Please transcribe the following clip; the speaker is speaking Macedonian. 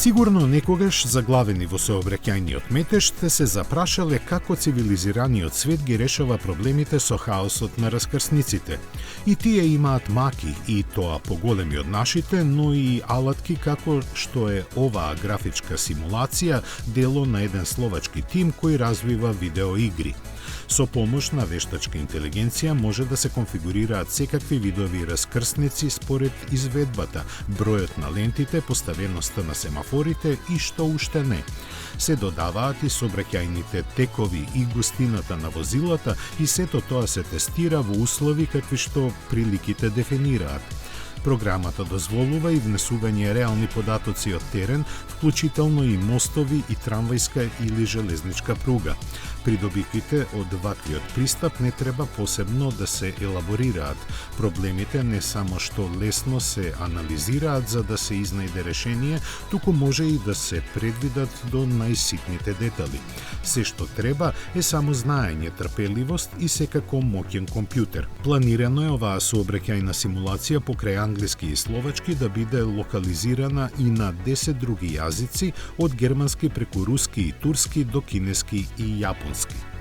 Сигурно некогаш заглавени во сообраќајниот метеж сте се запрашале како цивилизираниот свет ги решава проблемите со хаосот на раскрсниците. И тие имаат маки, и тоа поголеми од нашите, но и алатки како што е оваа графичка симулација, дело на еден словачки тим кој развива видеоигри. Со помош на вештачка интелигенција може да се конфигурираат секакви видови раскрсници според изведбата, бројот на лентите, поставеноста на семафорите и што уште не. Се додаваат и сообраќајните текови и густината на возилата и сето тоа се тестира во услови какви што приликите дефинираат. Програмата дозволува и внесување реални податоци од терен, вклучително и мостови и трамвајска или железничка пруга. Придобивките од ваквиот пристап не треба посебно да се елаборираат. Проблемите не само што лесно се анализираат за да се изнајде решение, туку може и да се предвидат до најситните детали. Се што треба е само знаење, трпеливост и секако моќен компјутер. Планирано е оваа сообраќајна симулација покрај англиски и словачки да биде локализирана и на 10 други јазици, од германски преку руски и турски до кинески и јапонски.